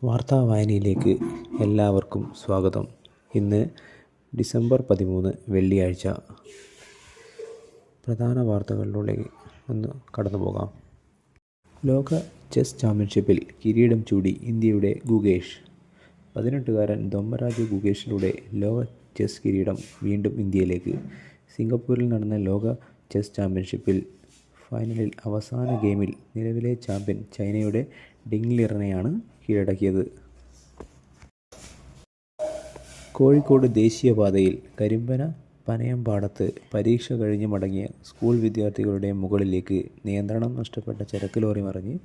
വാർത്താ വായനയിലേക്ക് എല്ലാവർക്കും സ്വാഗതം. ഇന്ന് ഡിസംബർ 13 വെള്ളിയാഴ്ച. പ്രധാന വാർത്തകളിലൂടെ ഒന്ന് കടന്നു പോകാം. ലോക ചെസ് ചാമ്പ്യൻഷിപ്പിൽ കിരീടം ചൂടി ഇന്ത്യയുടെ ഗുകേഷ്. 18-കാരൻ ദൊമ്മരാജു ഗുകേഷിലൂടെ ലോക ചെസ് കിരീടം വീണ്ടും ഇന്ത്യയിലേക്ക്. സിംഗപ്പൂരിൽ നടന്ന ലോക ചെസ് ചാമ്പ്യൻഷിപ്പിൽ ഫൈനലിൽ അവസാന ഗെയിമിൽ നിലവിലെ ചാമ്പ്യൻ ചൈനയുടെ ഡിങ് ലിറനെയാണ് കീഴടക്കിയത്. കോഴിക്കോട് ദേശീയപാതയിൽ കരിമ്പന പനയമ്പാടത്ത് പരീക്ഷ കഴിഞ്ഞ് മടങ്ങിയ സ്കൂൾ വിദ്യാർത്ഥികളുടെ മുകളിലേക്ക് നിയന്ത്രണം നഷ്ടപ്പെട്ട ചരക്ക് ലോറി മറിഞ്ഞ്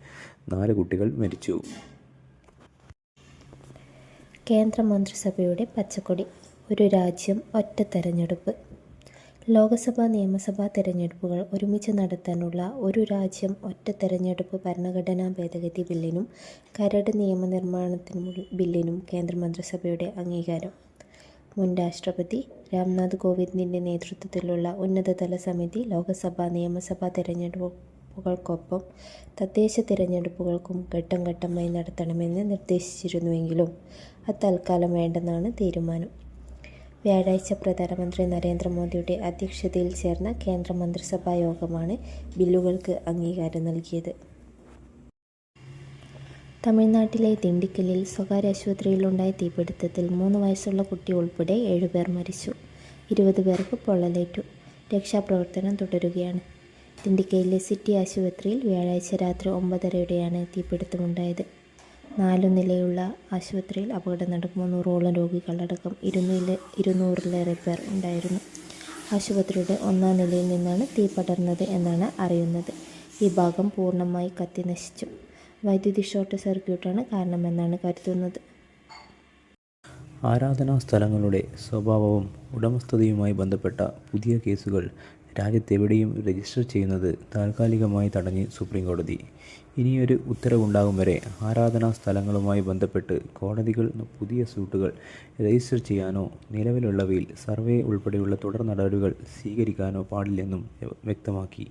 4 കുട്ടികൾ മരിച്ചു. കേന്ദ്രമന്ത്രിസഭയുടെ പച്ചക്കൊടി. ഒരു രാജ്യം ഒറ്റ തെരഞ്ഞെടുപ്പ്. ലോക്സഭാ നിയമസഭാ തെരഞ്ഞെടുപ്പുകൾ ഒരുമിച്ച് നടത്താനുള്ള ഒരു രാജ്യം ഒറ്റ തെരഞ്ഞെടുപ്പ് ഭരണഘടനാ ഭേദഗതി ബില്ലിനും കരട് നിയമനിർമ്മാണത്തിനും ബില്ലിനും കേന്ദ്രമന്ത്രിസഭയുടെ അംഗീകാരം. മുൻ രാഷ്ട്രപതി രാംനാഥ് കോവിന്ദിൻ്റെ നേതൃത്വത്തിലുള്ള ഉന്നതതല സമിതി ലോക്സഭാ നിയമസഭാ തെരഞ്ഞെടുപ്പുകൾക്കൊപ്പം തദ്ദേശ തിരഞ്ഞെടുപ്പുകൾക്കും ഘട്ടം ഘട്ടമായി നടത്തണമെന്ന് നിർദ്ദേശിച്ചിരുന്നുവെങ്കിലും അത് തൽക്കാലം വേണ്ടെന്നാണ് തീരുമാനം. വ്യാഴാഴ്ച പ്രധാനമന്ത്രി നരേന്ദ്രമോദിയുടെ അധ്യക്ഷതയിൽ ചേർന്ന കേന്ദ്ര മന്ത്രിസഭാ യോഗമാണ് ബില്ലുകൾക്ക് അംഗീകാരം നൽകിയത്. തമിഴ്നാട്ടിലെ ദിണ്ടിക്കലിൽ സ്വകാര്യ ആശുപത്രിയിലുണ്ടായ തീപിടുത്തത്തിൽ 3 വയസ്സുള്ള കുട്ടി ഉൾപ്പെടെ 7 പേർ മരിച്ചു. 20 പേർക്ക് പൊള്ളലേറ്റു. രക്ഷാപ്രവർത്തനം തുടരുകയാണ്. ദിണ്ടിക്കലിലെ സിറ്റി ആശുപത്രിയിൽ വ്യാഴാഴ്ച രാത്രി 9:30-ഓടെയാണ് തീപിടുത്തമുണ്ടായത്. 4 നിലയുള്ള ആശുപത്രിയിൽ അപകടം നടക്കുമ്പോൾ 100ഓളം രോഗികളടക്കം 200-ലേറെ പേർ ഉണ്ടായിരുന്നു. ആശുപത്രിയുടെ 1-ാം നിലയിൽ നിന്നാണ് തീ പടർന്നത് എന്നാണ് അറിയുന്നത്. ഈ ഭാഗം പൂർണ്ണമായി കത്തി നശിച്ചു. വൈദ്യുതി ഷോർട്ട് സർക്യൂട്ടാണ് കാരണമെന്നാണ് കരുതുന്നത്. ആരാധനാ സ്ഥലങ്ങളുടെ സ്വഭാവവും ഉടമസ്ഥതയുമായി ബന്ധപ്പെട്ട പുതിയ കേസുകൾ രാജ്യത്തെവിടെയും രജിസ്റ്റർ ചെയ്യുന്നത് താൽക്കാലികമായി തടഞ്ഞ് സുപ്രീംകോടതി. ഇനിയൊരു ഉത്തരവുണ്ടാകും വരെ ആരാധനാ സ്ഥലങ്ങളുമായി ബന്ധപ്പെട്ട് കോടതികൾ പുതിയ സ്യൂട്ടുകൾ രജിസ്റ്റർ ചെയ്യാനോ നിലവിലുള്ളവയിൽ സർവേ ഉൾപ്പെടെയുള്ള തുടർ നടപടികൾ സ്വീകരിക്കാനോ പാടില്ലെന്നും വ്യക്തമാക്കി.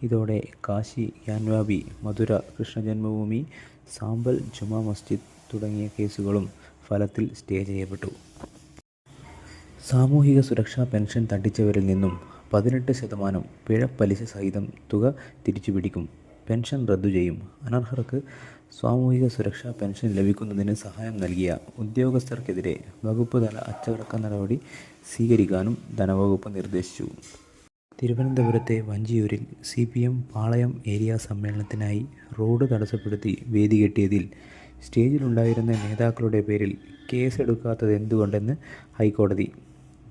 ഇതോടെ കാശി ജ്ഞാൻവാപി, മധുര കൃഷ്ണജന്മഭൂമി, സാമ്പൽ ജുമാ മസ്ജിദ് തുടങ്ങിയ കേസുകളും ഫലത്തിൽ സ്റ്റേ ചെയ്യപ്പെട്ടു. സാമൂഹിക സുരക്ഷാ പെൻഷൻ തട്ടിച്ചവരിൽ നിന്നും 18% പിഴ പലിശ സഹിതം തുക തിരിച്ചുപിടിക്കും. പെൻഷൻ റദ്ദു ചെയ്യും. അനർഹർക്ക് സാമൂഹിക സുരക്ഷാ പെൻഷൻ ലഭിക്കുന്നതിന് സഹായം നൽകിയ ഉദ്യോഗസ്ഥർക്കെതിരെ വകുപ്പ് തല അച്ചടക്ക നടപടി സ്വീകരിക്കാനും ധനവകുപ്പ് നിർദ്ദേശിച്ചു. തിരുവനന്തപുരത്തെ വഞ്ചിയൂരിൽ CPM പാളയം ഏരിയ സമ്മേളനത്തിനായി റോഡ് തടസ്സപ്പെടുത്തി വേദി കെട്ടിയതിൽ സ്റ്റേജിലുണ്ടായിരുന്ന നേതാക്കളുടെ പേരിൽ കേസെടുക്കാത്തതെന്തുകൊണ്ടെന്ന് ഹൈക്കോടതി.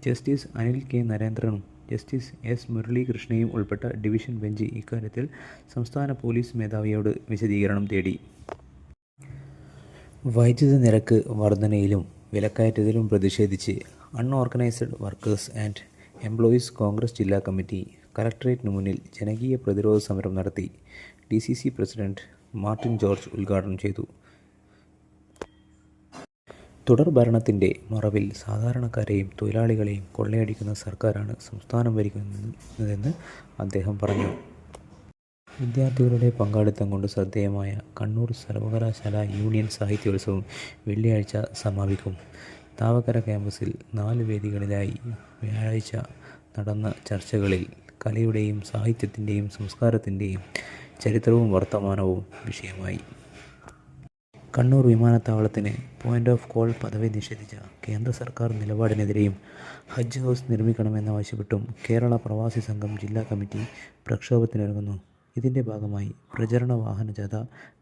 Justice Anil K. നരേന്ദ്രനും ജസ്റ്റിസ് S. മുരളീകൃഷ്ണയും ഉൾപ്പെട്ട ഡിവിഷൻ ബെഞ്ച് ഇക്കാര്യത്തിൽ സംസ്ഥാന പോലീസ് മേധാവിയോട് വിശദീകരണം തേടി. വൈദ്യുത നിരക്ക് വർധനയിലും വിലക്കയറ്റത്തിലും പ്രതിഷേധിച്ച് unorganised workers and employees Congress ജില്ലാ കമ്മിറ്റി കലക്ടറേറ്റിന് മുന്നിൽ ജനകീയ പ്രതിരോധ സമരം നടത്തി. DCC പ്രസിഡന്റ് മാർട്ടിൻ ജോർജ് ഉദ്ഘാടനം ചെയ്തു. തുടർ ഭരണത്തിൻ്റെ മറവിൽ സാധാരണക്കാരെയും തൊഴിലാളികളെയും കൊള്ളയടിക്കുന്ന സർക്കാരാണ് സംസ്ഥാനം ഭരിക്കുന്നതെന്ന് അദ്ദേഹം പറഞ്ഞു. വിദ്യാർത്ഥികളുടെ പങ്കാളിത്തം കൊണ്ട് ശ്രദ്ധേയമായ കണ്ണൂർ സർവകലാശാല യൂണിയൻ സാഹിത്യോത്സവം വെള്ളിയാഴ്ച സമാപിക്കും. താവക്കര ക്യാമ്പസിൽ 4 വേദികളിലായി വ്യാഴാഴ്ച നടന്ന ചർച്ചകളിൽ കലയുടെയും സാഹിത്യത്തിൻ്റെയും സംസ്കാരത്തിൻ്റെയും ചരിത്രവും വർത്തമാനവും വിഷയമായി. കണ്ണൂർ വിമാനത്താവളത്തിന് പോയിന്റ് ഓഫ് കോൾ പദവി നിഷേധിച്ച കേന്ദ്ര സർക്കാർ നിലപാടിനെതിരെയും ഹജ്ജ് ഹൗസ് നിർമ്മിക്കണമെന്നാവശ്യപ്പെട്ടും കേരള പ്രവാസി സംഘം ജില്ലാ കമ്മിറ്റി പ്രക്ഷോഭത്തിനൊരുങ്ങുന്നു. ഇതിൻ്റെ ഭാഗമായി പ്രചരണ വാഹന ജാഥ,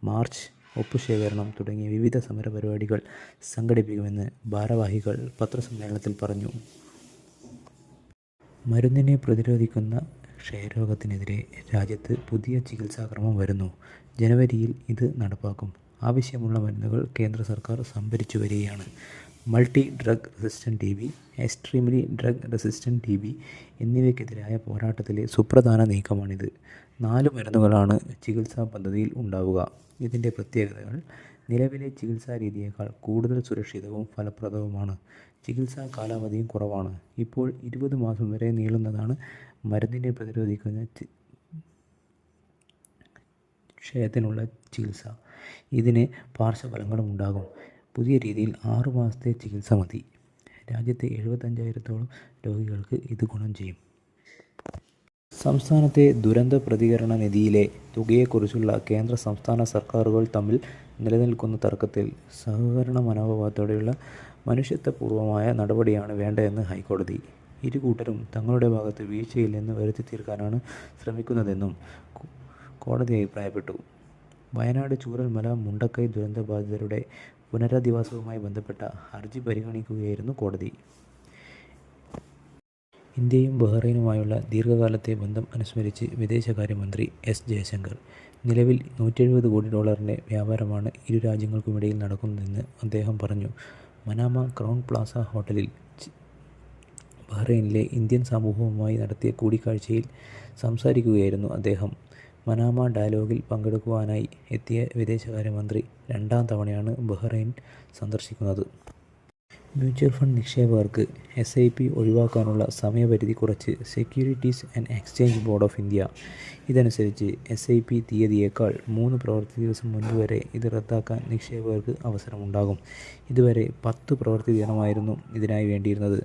മാർച്ച്, ഒപ്പുശേഖരണം തുടങ്ങിയ വിവിധ സമരപരിപാടികൾ സംഘടിപ്പിക്കുമെന്ന് ഭാരവാഹികൾ പത്രസമ്മേളനത്തിൽ പറഞ്ഞു. മരുന്നിനെ പ്രതിരോധിക്കുന്ന ക്ഷയരോഗത്തിനെതിരെ രാജ്യത്ത് പുതിയ ചികിത്സാക്രമം വരുന്നു. ജനുവരിയിൽ ഇത് നടപ്പാക്കും. ആവശ്യമുള്ള മരുന്നുകൾ കേന്ദ്ര സർക്കാർ സംഭരിച്ചു വരികയാണ്. Multi drug resistant TB, extremely drug resistant TB എന്നിവയ്ക്കെതിരായ പോരാട്ടത്തിലെ സുപ്രധാന നീക്കമാണിത്. 4 മരുന്നുകളാണ് ചികിത്സാ പദ്ധതിയിൽ ഉണ്ടാവുക. ഇതിൻ്റെ പ്രത്യേകതകൾ: നിലവിലെ ചികിത്സാ രീതിയേക്കാൾ കൂടുതൽ സുരക്ഷിതവും ഫലപ്രദവുമാണ്. ചികിത്സാ കാലാവധിയും കുറവാണ്. ഇപ്പോൾ 20 മാസം വരെ നീളുന്നതാണ് മരുന്നിനെ പ്രതിരോധിക്കുന്ന ക്ഷയത്തിനുള്ള ചികിത്സ. ഇതിന് പാർശ്വഫലങ്ങളും ഉണ്ടാകും. പുതിയ രീതിയിൽ 6 മാസത്തെ ചികിത്സ മതി. രാജ്യത്തെ 75,000-ഓളം രോഗികൾക്ക് ഇത് ഗുണം ചെയ്യും. സംസ്ഥാനത്തെ ദുരന്ത പ്രതികരണ നിധിയിലെ തുകയെക്കുറിച്ചുള്ള കേന്ദ്ര സംസ്ഥാന സർക്കാരുകൾ തമ്മിൽ നിലനിൽക്കുന്ന തർക്കത്തിൽ സഹകരണ മനോഭാവത്തോടെയുള്ള മനുഷ്യത്വപൂർവമായ നടപടിയാണ് വേണ്ടതെന്ന് ഹൈക്കോടതി. ഇരു കൂട്ടരും തങ്ങളുടെ ഭാഗത്ത് വീഴ്ചയില്ലെന്ന് വരുത്തിത്തീർക്കാനാണ് ശ്രമിക്കുന്നതെന്നും കോടതി അഭിപ്രായപ്പെട്ടു. വയനാട് ചൂരൽമല മുണ്ടക്കൈ ദുരന്തബാധിതരുടെ പുനരധിവാസവുമായി ബന്ധപ്പെട്ട ഹർജി പരിഗണിക്കുകയായിരുന്നു കോടതി. ഇന്ത്യയും ബഹ്റൈനുമായുള്ള ദീർഘകാലത്തെ ബന്ധം അനുസ്മരിച്ച് വിദേശകാര്യമന്ത്രി എസ് ജയശങ്കർ, നിലവിൽ $170 കോടി വ്യാപാരമാണ് ഇരു രാജ്യങ്ങൾക്കുമിടയിൽ നടക്കുന്നതെന്ന് അദ്ദേഹം പറഞ്ഞു. മനാമ ക്രൗൺ പ്ലാസ ഹോട്ടലിൽ ബഹ്റൈനിലെ ഇന്ത്യൻ സമൂഹവുമായി നടത്തിയ കൂടിക്കാഴ്ചയിൽ സംസാരിക്കുകയായിരുന്നു അദ്ദേഹം. മനാമ ഡയലോഗിൽ പങ്കെടുക്കുവാനായി എത്തിയ വിദേശകാര്യമന്ത്രി 2ാം തവണയാണ് ബഹ്റൈൻ സന്ദർശിക്കുന്നത്. മ്യൂച്വൽ ഫണ്ട് നിക്ഷേപകർക്ക് SIP ഒഴിവാക്കാനുള്ള സമയപരിധി കുറച്ച് securities and exchange board of India. ഇതനുസരിച്ച് SIP തീയതിയേക്കാൾ 3 പ്രവൃത്തി ദിവസം മുൻപ് വരെ ഇത് റദ്ദാക്കാൻ നിക്ഷേപകർക്ക് അവസരമുണ്ടാകും. ഇതുവരെ 10 പ്രവൃത്തി ദിനമായിരുന്നു ഇതിനായി വേണ്ടിയിരുന്നത്.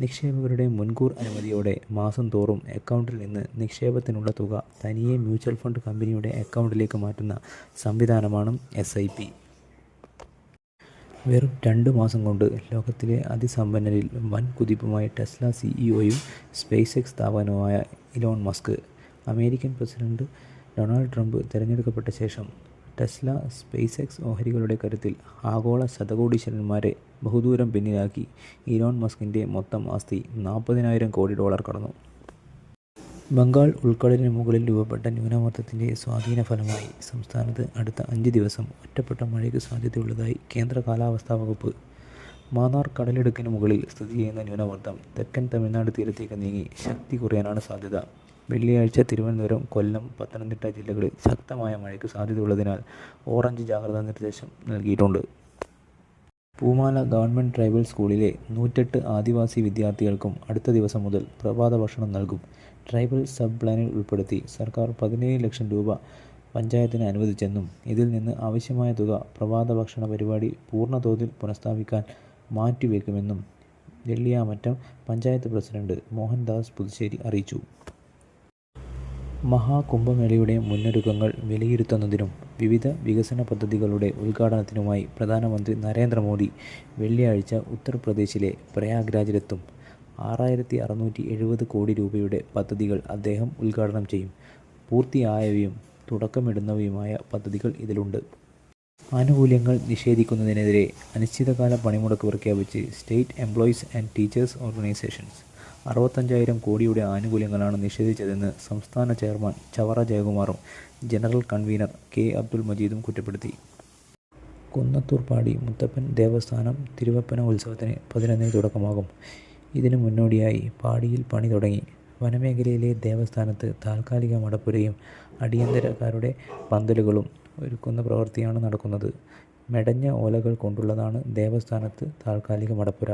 നിക്ഷേപകരുടെ മുൻകൂർ അനുമതിയോടെ മാസം തോറും അക്കൗണ്ടിൽ നിന്ന് നിക്ഷേപത്തിനുള്ള തുക തനിയെ മ്യൂച്വൽ ഫണ്ട് കമ്പനിയുടെ അക്കൗണ്ടിലേക്ക് മാറ്റുന്ന സംവിധാനമാണ് SIP. വെറും 2 മാസം കൊണ്ട് ലോകത്തിലെ അതിസമ്പന്നരിൽ വൻ കുതിപ്പുമായി ടെസ്ല CEOയും സ്പേസ് എക്സ് സ്ഥാപകനുമായ Elon Musk. American president Donald Trump തിരഞ്ഞെടുക്കപ്പെട്ട ശേഷം ടെസ്ല സ്പേസ് എക്സ് ഓഹരികളുടെ കരുത്തിൽ ആഗോള ശതകോടീശ്വരന്മാരെ ബഹുദൂരം പിന്നിലാക്കി. ഇലോൺ മസ്കിൻ്റെ മൊത്തം ആസ്തി $40,000 കോടി കടന്നു. ബംഗാൾ ഉൾക്കടലിന് മുകളിൽ രൂപപ്പെട്ട ന്യൂനമർദ്ദത്തിൻ്റെ സ്വാധീന ഫലമായി സംസ്ഥാനത്ത് അടുത്ത 5 ദിവസം ഒറ്റപ്പെട്ട മഴയ്ക്ക് സാധ്യതയുള്ളതായി കേന്ദ്ര കാലാവസ്ഥാ വകുപ്പ്. മാന്നാർ കടലിടുക്കിന് മുകളിൽ സ്ഥിതി ചെയ്യുന്ന ന്യൂനമർദ്ദം തെക്കൻ തമിഴ്നാട് തീരത്തേക്ക് നീങ്ങി ശക്തി കുറയാനാണ് സാധ്യത. വെള്ളിയാഴ്ച തിരുവനന്തപുരം, കൊല്ലം, പത്തനംതിട്ട ജില്ലകളിൽ ശക്തമായ മഴയ്ക്ക് സാധ്യതയുള്ളതിനാൽ ഓറഞ്ച് ജാഗ്രതാ നിർദ്ദേശം നൽകിയിട്ടുണ്ട്. പൂമാല ഗവൺമെൻറ് ട്രൈബൽ സ്കൂളിലെ 108 ആദിവാസി വിദ്യാർത്ഥികൾക്കും അടുത്ത ദിവസം മുതൽ പ്രഭാത ഭക്ഷണം നൽകും. ട്രൈബൽ സബ് പ്ലാനിൽ ഉൾപ്പെടുത്തി സർക്കാർ 17 ലക്ഷം രൂപ പഞ്ചായത്തിന് അനുവദിച്ചെന്നും ഇതിൽ നിന്ന് ആവശ്യമായ തുക പ്രഭാത ഭക്ഷണ പരിപാടി പൂർണ്ണതോതിൽ പുനഃസ്ഥാപിക്കാൻ മാറ്റിവെക്കുമെന്നും വെള്ളിയാമറ്റം പഞ്ചായത്ത് പ്രസിഡന്റ് മോഹൻദാസ് പുതുശ്ശേരി അറിയിച്ചു. മഹാകുംഭമേളയുടെ മുന്നൊരുക്കങ്ങൾ വിലയിരുത്തുന്നതിനും വിവിധ വികസന പദ്ധതികളുടെ ഉദ്ഘാടനത്തിനുമായി പ്രധാനമന്ത്രി നരേന്ദ്രമോദി വെള്ളിയാഴ്ച ഉത്തർപ്രദേശിലെ പ്രയാഗ്രാജിലെത്തും. 6,670 കോടി രൂപയുടെ പദ്ധതികൾ അദ്ദേഹം ഉദ്ഘാടനം ചെയ്യും. പൂർത്തിയായവയും തുടക്കമിടുന്നവയുമായ പദ്ധതികൾ ഇതിലുണ്ട്. ആനുകൂല്യങ്ങൾ നിഷേധിക്കുന്നതിനെതിരെ അനിശ്ചിതകാല പണിമുടക്ക് പ്രഖ്യാപിച്ച് state employees and teachers organisations. 65,000 കോടിയുടെ ആനുകൂല്യങ്ങളാണ് നിഷേധിച്ചതെന്ന് സംസ്ഥാന ചെയർമാൻ ചവറ ജയകുമാറും ജനറൽ കൺവീനർ K. അബ്ദുൽ മജീദും കുറ്റപ്പെടുത്തി. കുന്നത്തൂർപ്പാടി മുത്തപ്പൻ ദേവസ്ഥാനം തിരുവപ്പന ഉത്സവത്തിന് 11-ന് തുടക്കമാകും. ഇതിനു മുന്നോടിയായി പാടിയിൽ പണി തുടങ്ങി. വനമേഖലയിലെ ദേവസ്ഥാനത്ത് താൽക്കാലിക മടപ്പുരയും അടിയന്തരക്കാരുടെ പന്തലുകളും ഒരുക്കുന്ന പ്രവൃത്തിയാണ് നടക്കുന്നത്. മെടഞ്ഞ ഓലകൾ കൊണ്ടുള്ളതാണ് ദേവസ്ഥാനത്ത് താൽക്കാലിക മടപ്പുര.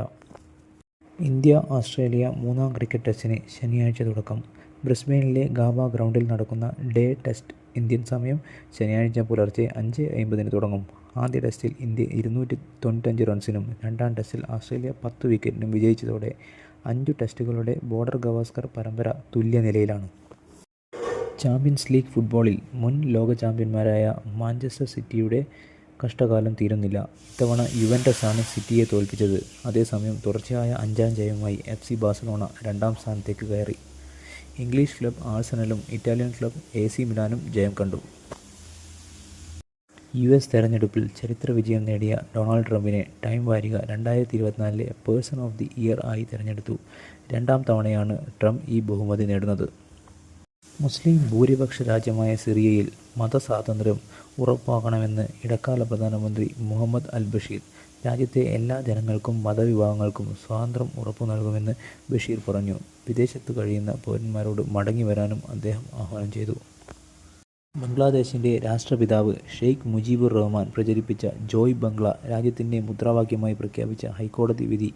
ഇന്ത്യ ഓസ്ട്രേലിയ 3ാം ക്രിക്കറ്റ് ടെസ്റ്റിന് ശനിയാഴ്ച തുടക്കം. ബ്രിസ്ബെയിനിലെ ഗാബ ഗ്രൗണ്ടിൽ നടക്കുന്ന ഡേ ടെസ്റ്റ് ഇന്ത്യൻ സമയം ശനിയാഴ്ച പുലർച്ചെ 5:50-ന് തുടങ്ങും. ആദ്യ ടെസ്റ്റിൽ ഇന്ത്യ 295 റൺസിനും 2ാം ടെസ്റ്റിൽ ഓസ്ട്രേലിയ 10 വിക്കറ്റിനും വിജയിച്ചതോടെ 5 ടെസ്റ്റുകളുടെ ബോർഡർ ഗവാസ്കർ പരമ്പര തുല്യനിലയിലാണ്. ചാമ്പ്യൻസ് ലീഗ് ഫുട്ബോളിൽ മുൻ ലോക ചാമ്പ്യന്മാരായ മാഞ്ചസ്റ്റർ സിറ്റിയുടെ കഷ്ടകാലം തീരുന്നില്ല. ഇത്തവണ യുവൻ്റസാണ് സിറ്റിയെ തോൽപ്പിച്ചത്. അതേസമയം തുടർച്ചയായ 5ാം ജയവുമായി FC ബാഴ്സലോണ 2ാം സ്ഥാനത്തേക്ക് കയറി. ഇംഗ്ലീഷ് ക്ലബ് ആഴ്സണലും ഇറ്റാലിയൻ ക്ലബ് AC മിലാനും ജയം കണ്ടു. US തെരഞ്ഞെടുപ്പിൽ ചരിത്ര വിജയം നേടിയ ഡൊണാൾഡ് ട്രംപിനെ ടൈം വാരിക 2024 പേഴ്സൺ ഓഫ് ദി ഇയർ ആയി തിരഞ്ഞെടുത്തു. 2ാം തവണയാണ് ട്രംപ് ഈ ബഹുമതി നേടുന്നത്. മുസ്ലിം ഭൂരിപക്ഷ രാജ്യമായ സിറിയയിൽ മതസ്വാതന്ത്ര്യം ഉറപ്പാക്കണമെന്ന് ഇടക്കാല പ്രധാനമന്ത്രി മുഹമ്മദ് അൽ ബഷീർ. രാജ്യത്തെ എല്ലാ ജനങ്ങൾക്കും മതവിഭാഗങ്ങൾക്കും സ്വാതന്ത്ര്യം ഉറപ്പു നൽകുമെന്ന് ബഷീർ പറഞ്ഞു. വിദേശത്ത് കഴിയുന്ന പൗരന്മാരോട് മടങ്ങി വരാനും അദ്ദേഹം ആഹ്വാനം ചെയ്തു. ബംഗ്ലാദേശിൻ്റെ രാഷ്ട്രപിതാവ് ഷെയ്ഖ് മുജീബുർ റഹ്മാൻ പ്രചരിപ്പിച്ച ജോയ് ബംഗ്ല രാജ്യത്തിൻ്റെ മുദ്രാവാക്യമായി പ്രഖ്യാപിച്ച ഹൈക്കോടതി വിധി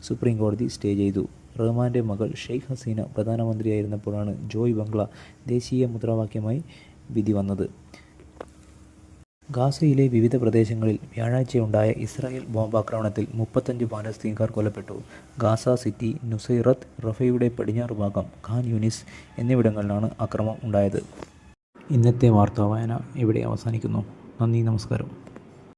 സുപ്രീം കോടതി സ്റ്റേ ചെയ്തു. റഹ്മാൻ്റെ മകൾ ഷെയ്ഖ് ഹസീന പ്രധാനമന്ത്രിയായിരുന്നപ്പോഴാണ് ജോയ് ബംഗ്ല ദേശീയ മുദ്രാവാക്യമായി വിധി വന്നത്. ഗാസയിലെ വിവിധ പ്രദേശങ്ങളിൽ വ്യാഴാഴ്ചയുണ്ടായ ഇസ്രായേൽ ബോംബാക്രമണത്തിൽ 35 പാലസ്തീൻകാർ കൊല്ലപ്പെട്ടു. ഗാസ സിറ്റി, നുസൈറത്ത്, റഫയുടെ പടിഞ്ഞാറ് ഭാഗം, ഖാൻ യൂനിസ് എന്നിവിടങ്ങളിലാണ് ആക്രമണം ഉണ്ടായത്. ഇന്നത്തെ വാർത്താവായന ഇവിടെ അവസാനിക്കുന്നു. നന്ദി, നമസ്കാരം.